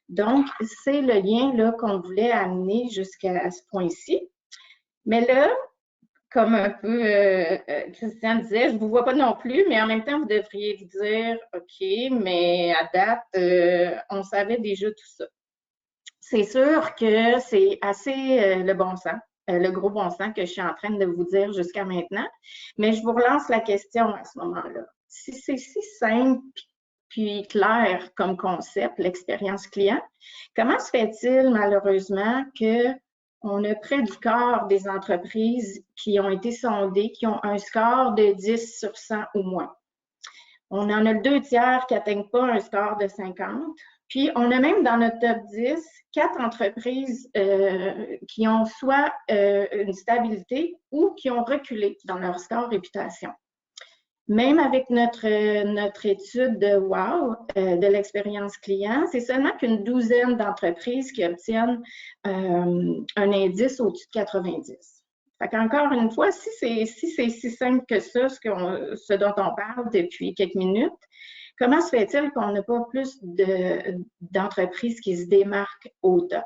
Donc, c'est le lien là qu'on voulait amener jusqu'à ce point-ci. Mais là, comme un peu Christian disait, je ne vous vois pas non plus, mais en même temps, vous devriez vous dire, OK, mais à date, on savait déjà tout ça. C'est sûr que c'est assez le bon sens, le gros bon sens que je suis en train de vous dire jusqu'à maintenant, mais je vous relance la question à ce moment-là. Si c'est si simple puis clair comme concept, l'expérience client. Comment se fait-il, malheureusement, qu'on a près du quart des entreprises qui ont été sondées, qui ont un score de 10 sur 100 ou moins? On en a le 2/3 qui n'atteignent pas un score de 50. Puis, on a même dans notre top 10, 4 entreprises qui ont soit une stabilité ou qui ont reculé dans leur score réputation. Même avec notre étude de WOW, de l'expérience client, c'est seulement qu'une douzaine d'entreprises qui obtiennent un indice au-dessus de 90. Fait qu'encore une fois, si c'est si simple que ça, ce dont on parle depuis quelques minutes, comment se fait-il qu'on n'a pas plus d'entreprises qui se démarquent au top?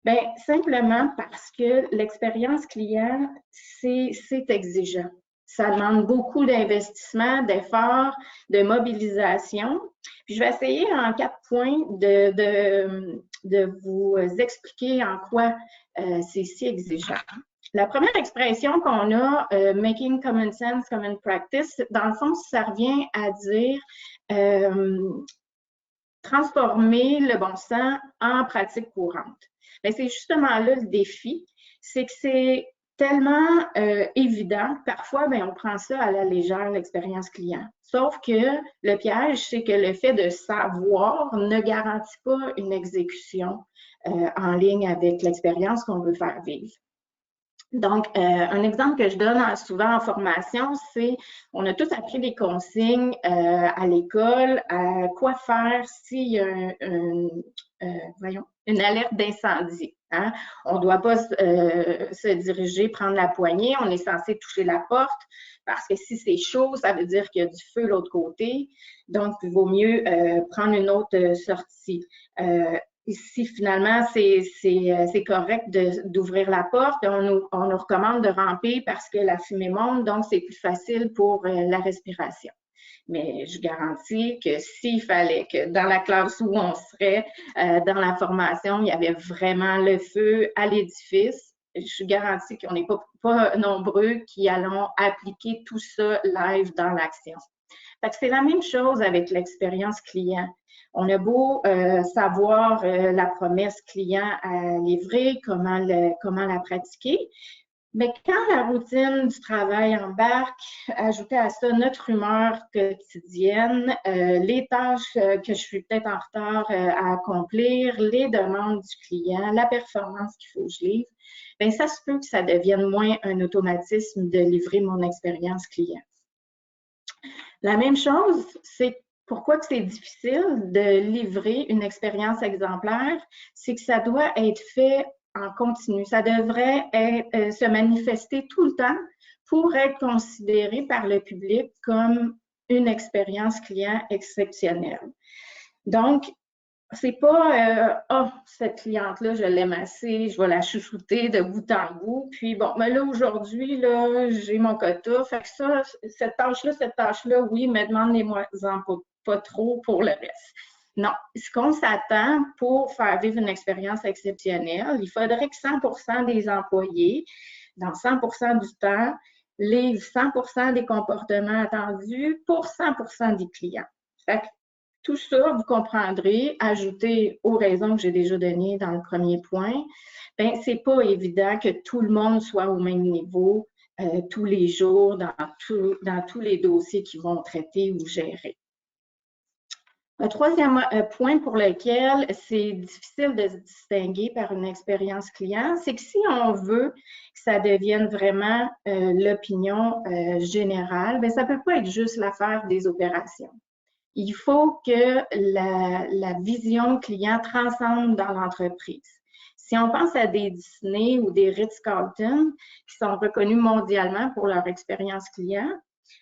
Bien, simplement parce que l'expérience client, c'est exigeant. Ça demande beaucoup d'investissement, d'efforts, de mobilisation. Puis je vais essayer en 4 points de vous expliquer en quoi c'est si exigeant. La première expression qu'on a, making common sense, common practice, dans le fond, ça revient à dire transformer le bon sens en pratique courante. Mais c'est justement là le défi, c'est que c'est tellement évident, parfois, bien, on prend ça à la légère, l'expérience client. Sauf que le piège, c'est que le fait de savoir ne garantit pas une exécution en ligne avec l'expérience qu'on veut faire vivre. Donc, un exemple que je donne souvent en formation, c'est on a tous appris des consignes à l'école, à quoi faire s'il y a une alerte d'incendie. Hein? On ne doit pas se diriger, prendre la poignée, on est censé toucher la porte parce que si c'est chaud, ça veut dire qu'il y a du feu de l'autre côté. Donc, il vaut mieux prendre une autre sortie. Ici, finalement, c'est correct d'ouvrir la porte. On nous recommande de ramper parce que la fumée monte, donc c'est plus facile pour la respiration. Mais je garantis que s'il fallait que dans la classe où on serait, dans la formation, il y avait vraiment le feu à l'édifice, je garantis qu'on n'est pas nombreux qui allons appliquer tout ça live dans l'action. C'est la même chose avec l'expérience client. On a beau savoir la promesse client à livrer, comment la pratiquer, mais quand la routine du travail embarque, ajouter à ça notre humeur quotidienne, les tâches que je suis peut-être en retard à accomplir, les demandes du client, la performance qu'il faut que je livre, bien, ça se peut que ça devienne moins un automatisme de livrer mon expérience client. La même chose, c'est pourquoi c'est difficile de livrer une expérience exemplaire, c'est que ça doit être fait en continu. Ça devrait se manifester tout le temps pour être considéré par le public comme une expérience client exceptionnelle. Donc, c'est pas cette cliente-là, je l'aime assez, je vais la chouchouter de bout en bout. Puis bon, mais là, aujourd'hui, là, j'ai mon quota. Fait que ça, cette tâche-là, oui, mais demandez-moi-en pas trop pour le reste. Non, ce qu'on s'attend pour faire vivre une expérience exceptionnelle, il faudrait que 100% des employés, dans 100% du temps, livrent 100% des comportements attendus pour 100% des clients. Fait que tout ça, vous comprendrez, ajouté aux raisons que j'ai déjà données dans le premier point, bien, c'est pas évident que tout le monde soit au même niveau tous les jours dans tous les dossiers qu'ils vont traiter ou gérer. Un troisième point pour lequel c'est difficile de se distinguer par une expérience client, c'est que si on veut que ça devienne vraiment l'opinion générale, bien, ça ne peut pas être juste l'affaire des opérations. Il faut que la vision client transcende dans l'entreprise. Si on pense à des Disney ou des Ritz-Carlton qui sont reconnus mondialement pour leur expérience client,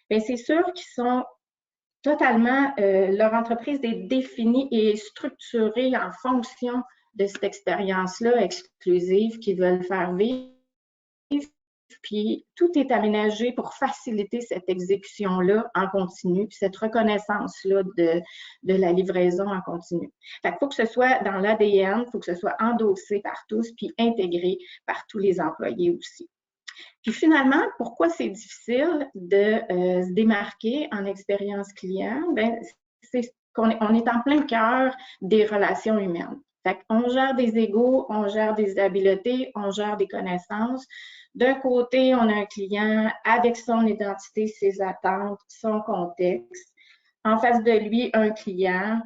bien, c'est sûr qu'ils sont totalement, leur entreprise est définie et structurée en fonction de cette expérience-là exclusive qu'ils veulent faire vivre. Puis tout est aménagé pour faciliter cette exécution-là en continu, puis cette reconnaissance-là de la livraison en continu. Fait qu'il faut que ce soit dans l'ADN, il faut que ce soit endossé par tous, puis intégré par tous les employés aussi. Puis finalement, pourquoi c'est difficile de se démarquer en expérience client? Bien, on est en plein cœur des relations humaines. Fait qu'on gère des égos, on gère des habiletés, on gère des connaissances. D'un côté, on a un client avec son identité, ses attentes, son contexte. En face de lui, un client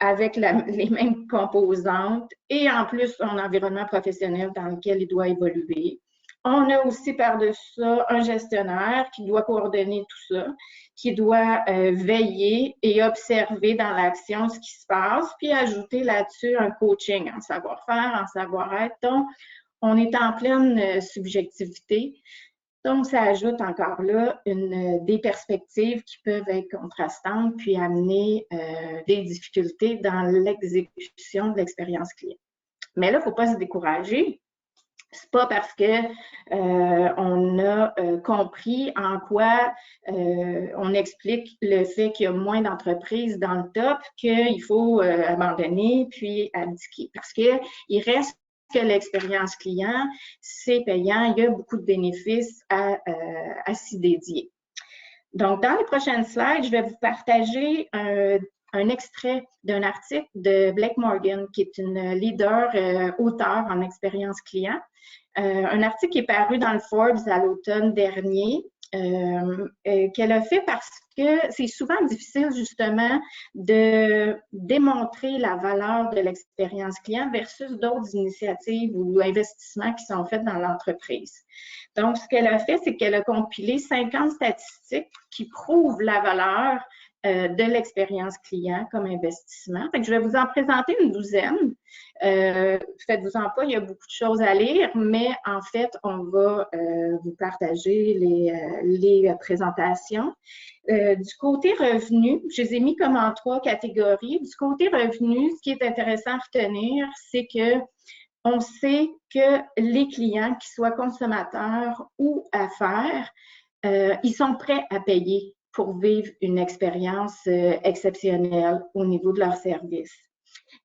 avec les mêmes composantes et en plus un environnement professionnel dans lequel il doit évoluer. On a aussi par-dessus ça un gestionnaire qui doit coordonner tout ça, qui doit veiller et observer dans l'action ce qui se passe, puis ajouter là-dessus un coaching en savoir-faire, en savoir-être. Donc, on est en pleine subjectivité. Donc, ça ajoute encore là des perspectives qui peuvent être contrastantes puis amener des difficultés dans l'exécution de l'expérience client. Mais là, il ne faut pas se décourager. C'est pas parce que on a compris en quoi on explique le fait qu'il y a moins d'entreprises dans le top qu'il faut abandonner puis abdiquer. Parce qu'il reste que l'expérience client, c'est payant, il y a beaucoup de bénéfices à s'y dédier. Donc, dans les prochaines slides, je vais vous partager un extrait d'un article de Blake Morgan, qui est une leader auteure en expérience client. Un article qui est paru dans le Forbes à l'automne dernier, qu'elle a fait parce que c'est souvent difficile justement de démontrer la valeur de l'expérience client versus d'autres initiatives ou investissements qui sont faits dans l'entreprise. Donc, ce qu'elle a fait, c'est qu'elle a compilé 50 statistiques qui prouvent la valeur de l'expérience client comme investissement. Fait que je vais vous en présenter une douzaine. Faites-vous-en pas, il y a beaucoup de choses à lire, mais en fait, on va vous partager les présentations. Du côté revenu, je les ai mis comme en 3 catégories. Du côté revenu, ce qui est intéressant à retenir, c'est que on sait que les clients, qu'ils soient consommateurs ou affaires, ils sont prêts à payer pour vivre une expérience exceptionnelle au niveau de leur service.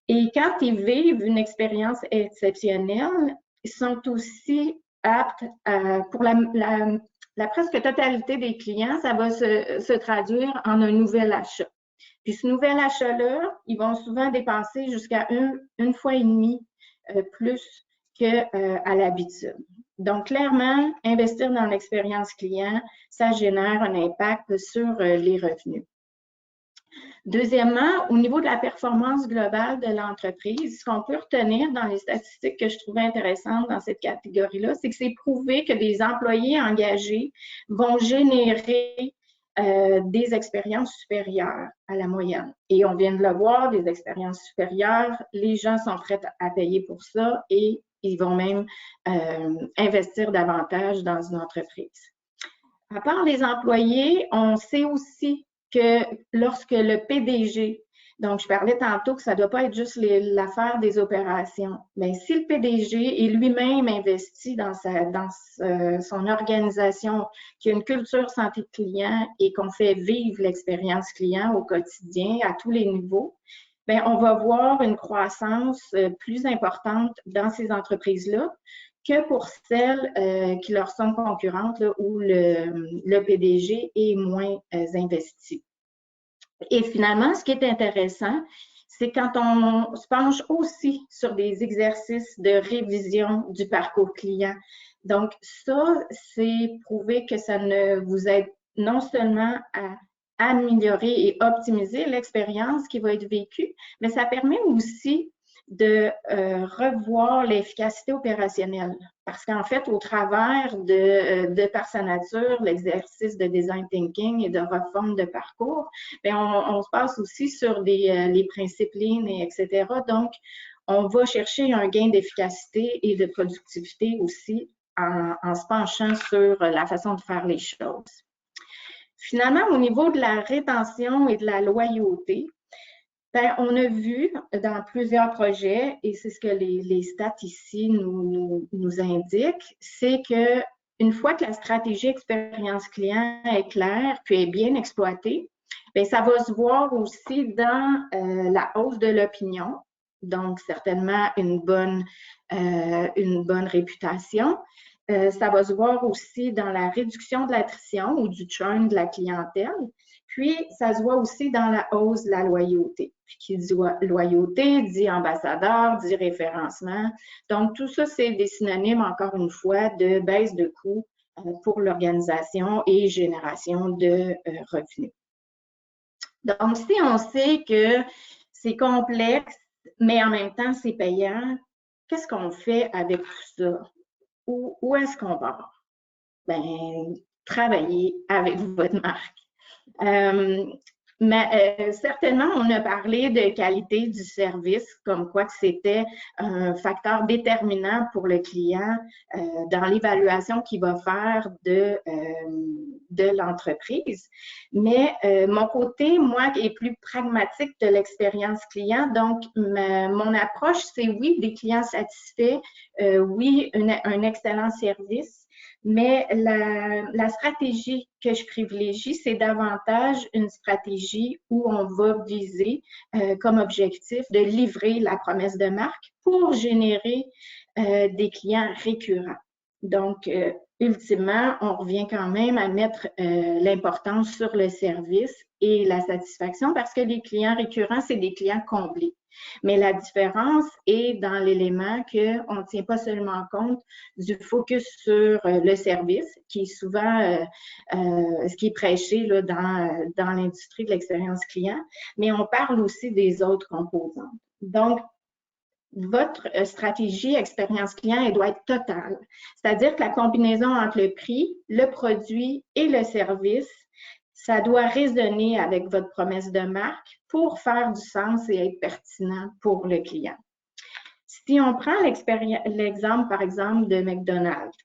Et quand ils vivent une expérience exceptionnelle, ils sont aussi aptes pour la presque totalité des clients, ça va se traduire en un nouvel achat. Puis ce nouvel achat-là, ils vont souvent dépenser jusqu'à une fois et demie plus qu'à l'habitude. Donc, clairement, investir dans l'expérience client, ça génère un impact sur les revenus. Deuxièmement, au niveau de la performance globale de l'entreprise, ce qu'on peut retenir dans les statistiques que je trouvais intéressantes dans cette catégorie-là, c'est que c'est prouvé que des employés engagés vont générer des expériences supérieures à la moyenne. Et on vient de le voir, des expériences supérieures, les gens sont prêts à payer pour ça et ils vont même investir davantage dans une entreprise. À part les employés, on sait aussi que lorsque le PDG, donc je parlais tantôt que ça ne doit pas être juste l'affaire des opérations, mais si le PDG est lui-même investi dans son organisation, qui a une culture santé client et qu'on fait vivre l'expérience client au quotidien à tous les niveaux, bien, on va voir une croissance plus importante dans ces entreprises-là que pour celles qui leur sont concurrentes là, où le PDG est moins investi. Et finalement, ce qui est intéressant, c'est quand on se penche aussi sur des exercices de révision du parcours client. Donc, ça, c'est prouvé que ça ne vous aide non seulement à améliorer et optimiser l'expérience qui va être vécue, mais ça permet aussi de revoir l'efficacité opérationnelle. Parce qu'en fait, au travers de par sa nature, l'exercice de design thinking et de refonte de parcours, bien, on se passe aussi sur les principes lean, et etc. Donc, on va chercher un gain d'efficacité et de productivité aussi en se penchant sur la façon de faire les choses. Finalement, au niveau de la rétention et de la loyauté, bien, on a vu dans plusieurs projets, et c'est ce que les stats ici nous indiquent, c'est qu'une fois que la stratégie expérience client est claire puis est bien exploitée, bien, ça va se voir aussi dans la hausse de l'opinion, donc certainement une bonne réputation. Ça va se voir aussi dans la réduction de l'attrition ou du churn de la clientèle. Puis, ça se voit aussi dans la hausse de la loyauté. Puis, qui dit loyauté, dit ambassadeur, dit référencement. Donc, tout ça, c'est des synonymes, encore une fois, de baisse de coûts pour l'organisation et génération de revenus. Donc, si on sait que c'est complexe, mais en même temps, c'est payant, qu'est-ce qu'on fait avec tout ça? Où est-ce qu'on va? Ben, travailler avec votre marque. Mais certainement, on a parlé de qualité du service, comme quoi que c'était un facteur déterminant pour le client dans l'évaluation qu'il va faire de l'entreprise. Mais mon côté, moi, est plus pragmatique de l'expérience client. Donc, mon approche, c'est oui, des clients satisfaits, oui, un excellent service. Mais la stratégie que je privilégie, c'est davantage une stratégie où on va viser comme objectif de livrer la promesse de marque pour générer des clients récurrents. Donc, ultimement, on revient quand même à mettre l'importance sur le service et la satisfaction parce que les clients récurrents, c'est des clients comblés. Mais la différence est dans l'élément qu'on ne tient pas seulement compte du focus sur le service, qui est souvent ce qui est prêché là, dans l'industrie de l'expérience client, mais on parle aussi des autres composantes. Donc, votre stratégie expérience client, elle doit être totale. C'est-à-dire que la combinaison entre le prix, le produit et le service, ça doit résonner avec votre promesse de marque pour faire du sens et être pertinent pour le client. Si on prend l'exemple, par exemple, de McDonald's,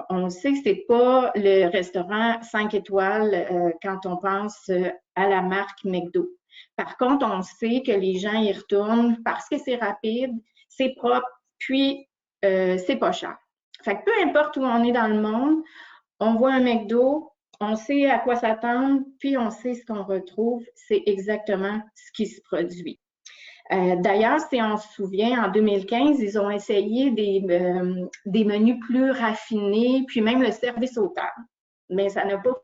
on sait que ce n'est pas le restaurant 5 étoiles quand on pense à la marque McDo. Par contre, on sait que les gens y retournent parce que c'est rapide, c'est propre, puis c'est pas cher. Fait que peu importe où on est dans le monde, on voit un McDo, on sait à quoi s'attendre, puis on sait ce qu'on retrouve, c'est exactement ce qui se produit. D'ailleurs, si on se souvient, en 2015, ils ont essayé des menus plus raffinés, puis même le service au table. Mais ça n'a pas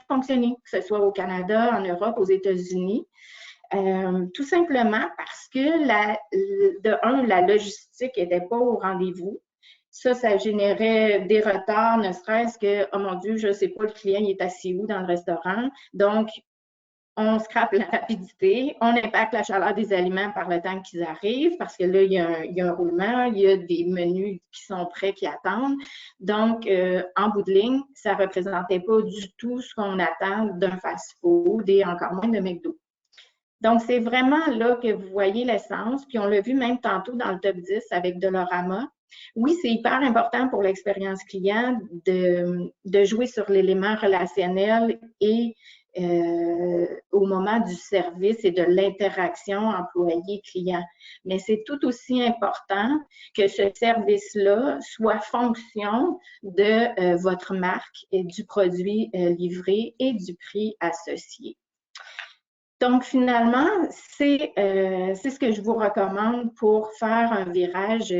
fonctionné, que ce soit au Canada, en Europe, aux États-Unis. Tout simplement parce que, la logistique n'était pas au rendez-vous. Ça générait des retards, ne serait-ce que, oh mon Dieu, je ne sais pas, le client il est assis où dans le restaurant. Donc, on scrape la rapidité, on impacte la chaleur des aliments par le temps qu'ils arrivent, parce que là, il y a un roulement, il y a des menus qui sont prêts, qui attendent. Donc, en bout de ligne, ça ne représentait pas du tout ce qu'on attend d'un fast-food et encore moins de McDo. Donc, c'est vraiment là que vous voyez l'essence, puis on l'a vu même tantôt dans le top 10 avec Dollarama. Oui, c'est hyper important pour l'expérience client de jouer sur l'élément relationnel et au moment du service et de l'interaction employé-client. Mais c'est tout aussi important que ce service-là soit fonction de votre marque et du produit livré et du prix associé. Donc, finalement, c'est ce que je vous recommande pour faire un virage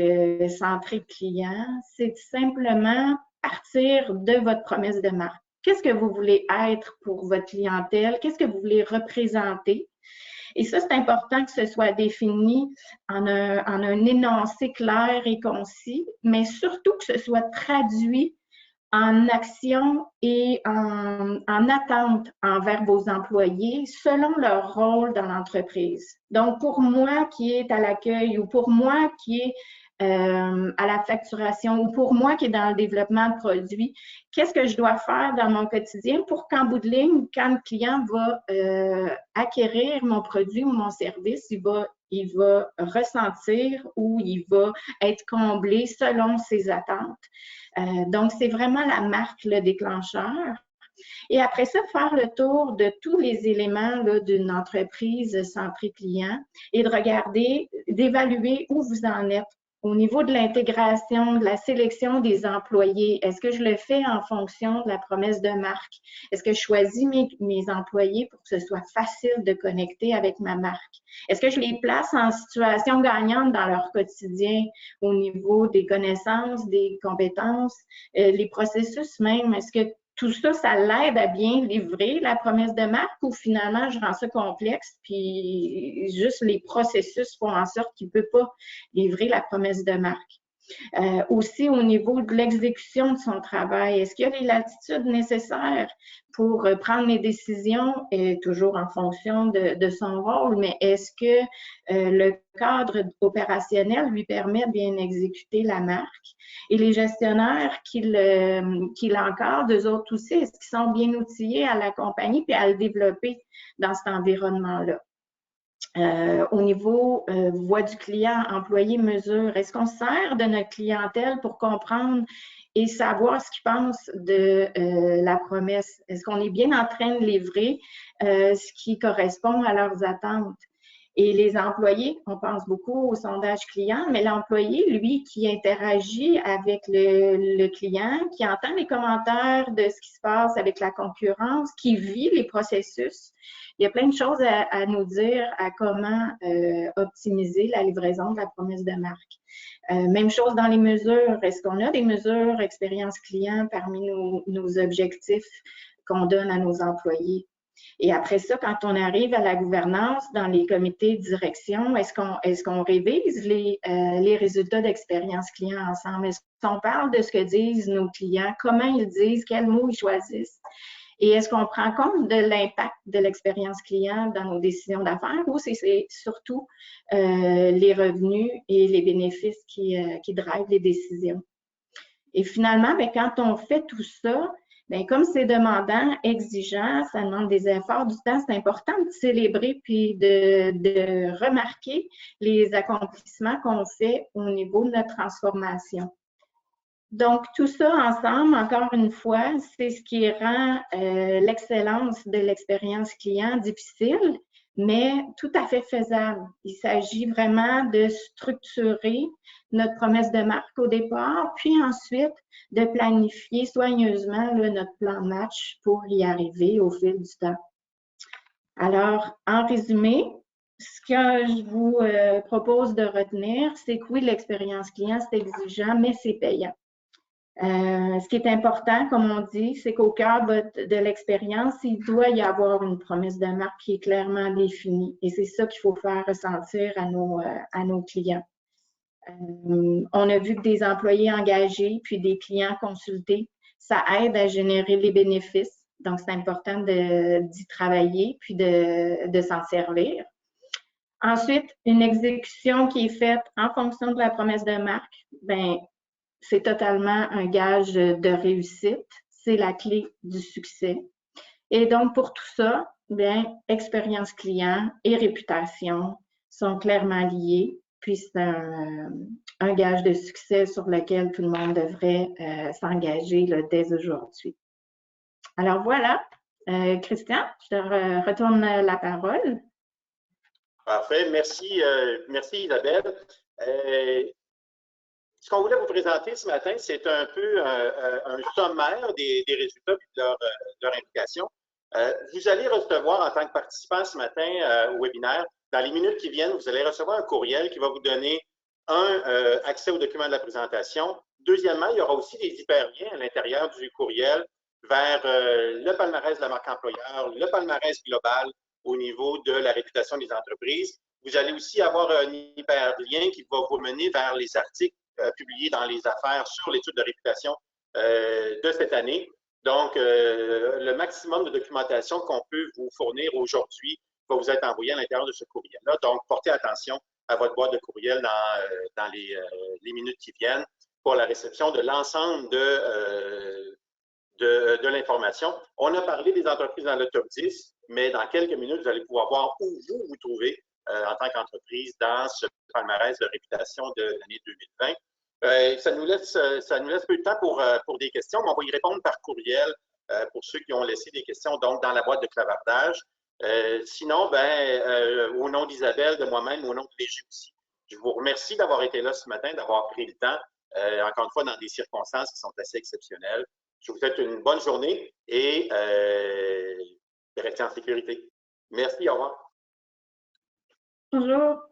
centré client. C'est simplement partir de votre promesse de marque. Qu'est-ce que vous voulez être pour votre clientèle? Qu'est-ce que vous voulez représenter? Et ça, c'est important que ce soit défini en un énoncé clair et concis, mais surtout que ce soit traduit en action et en attente envers vos employés selon leur rôle dans l'entreprise. Donc, pour moi qui est à l'accueil ou pour moi qui est à la facturation ou pour moi qui est dans le développement de produits, qu'est-ce que je dois faire dans mon quotidien pour qu'en bout de ligne, quand le client va acquérir mon produit ou mon service, il va ressentir ou il va être comblé selon ses attentes. Donc, c'est vraiment la marque, le déclencheur. Et après ça, faire le tour de tous les éléments d'une entreprise centrée client et de regarder, d'évaluer où vous en êtes. Au niveau de l'intégration, de la sélection des employés, est-ce que je le fais en fonction de la promesse de marque? Est-ce que je choisis mes employés pour que ce soit facile de connecter avec ma marque? Est-ce que je les place en situation gagnante dans leur quotidien au niveau des connaissances, des compétences, les processus même? Est-ce que tout ça, ça l'aide à bien livrer la promesse de marque ou finalement, je rends ça complexe, puis juste les processus font en sorte qu'il ne peut pas livrer la promesse de marque. Aussi au niveau de l'exécution de son travail, est-ce qu'il y a les latitudes nécessaires pour prendre les décisions, et toujours en fonction de son rôle, mais est-ce que le cadre opérationnel lui permet de bien exécuter la marque? Et les gestionnaires qui l'encadrent, eux autres aussi, est-ce qu'ils sont bien outillés à l'accompagner puis à le développer dans cet environnement-là? Au niveau voix du client, employé, mesure, est-ce qu'on se sert de notre clientèle pour comprendre et savoir ce qu'ils pensent de la promesse? Est-ce qu'on est bien en train de livrer ce qui correspond à leurs attentes? Et les employés, on pense beaucoup au sondage client, mais l'employé, lui, qui interagit avec le client, qui entend les commentaires de ce qui se passe avec la concurrence, qui vit les processus, il y a plein de choses à nous dire à comment optimiser la livraison de la promesse de marque. Même chose dans les mesures. Est-ce qu'on a des mesures expérience client parmi nos objectifs qu'on donne à nos employés? Et après ça, quand on arrive à la gouvernance, dans les comités de direction, est-ce qu'on révise les résultats d'expérience client ensemble? Est-ce qu'on parle de ce que disent nos clients, comment ils disent, quels mots ils choisissent? Et est-ce qu'on prend compte de l'impact de l'expérience client dans nos décisions d'affaires ou c'est surtout les revenus et les bénéfices qui drivent les décisions? Et finalement, bien, quand on fait tout ça, bien, comme c'est demandant, exigeant, ça demande des efforts, du temps, c'est important de célébrer puis de remarquer les accomplissements qu'on fait au niveau de notre transformation. Donc, tout ça ensemble, encore une fois, c'est ce qui rend l'excellence de l'expérience client difficile, mais tout à fait faisable. Il s'agit vraiment de structurer notre promesse de marque au départ, puis ensuite de planifier soigneusement notre plan de match pour y arriver au fil du temps. Alors, en résumé, ce que je vous propose de retenir, c'est que oui, l'expérience client, c'est exigeant, mais c'est payant. Ce qui est important, comme on dit, c'est qu'au cœur de l'expérience, il doit y avoir une promesse de marque qui est clairement définie. Et c'est ça qu'il faut faire ressentir à nos clients. On a vu que des employés engagés puis des clients consultés, ça aide à générer les bénéfices. Donc, c'est important d'y travailler puis de s'en servir. Ensuite, une exécution qui est faite en fonction de la promesse de marque, bien, c'est totalement un gage de réussite. C'est la clé du succès. Et donc, pour tout ça, bien, expérience client et réputation sont clairement liés. Puis, c'est un gage de succès sur lequel tout le monde devrait s'engager dès aujourd'hui. Alors, voilà. Christian, je te retourne la parole. Parfait. Merci, merci Isabelle. Ce qu'on voulait vous présenter ce matin, c'est un peu un sommaire des résultats de leur implication. Vous allez recevoir en tant que participant ce matin au webinaire, dans les minutes qui viennent, vous allez recevoir un courriel qui va vous donner accès aux documents de la présentation. Deuxièmement, il y aura aussi des hyperliens à l'intérieur du courriel vers le palmarès de la marque employeur, le palmarès global au niveau de la réputation des entreprises. Vous allez aussi avoir un hyperlien qui va vous mener vers les articles publiés dans les affaires sur l'étude de réputation de cette année. Donc, le maximum de documentation qu'on peut vous fournir aujourd'hui va vous être envoyé à l'intérieur de ce courriel-là. Donc, portez attention à votre boîte de courriel dans les minutes qui viennent pour la réception de l'ensemble de l'information. On a parlé des entreprises dans le top 10, mais dans quelques minutes, vous allez pouvoir voir où vous vous trouvez en tant qu'entreprise dans ce palmarès de réputation de l'année 2020. Ça nous laisse peu de temps pour des questions, mais on va y répondre par courriel pour ceux qui ont laissé des questions donc dans la boîte de clavardage. Sinon, au nom d'Isabelle, de moi-même, au nom de Léger aussi, je vous remercie d'avoir été là ce matin, d'avoir pris le temps, encore une fois, dans des circonstances qui sont assez exceptionnelles. Je vous souhaite une bonne journée et restez en sécurité. Merci, au revoir. Bonjour.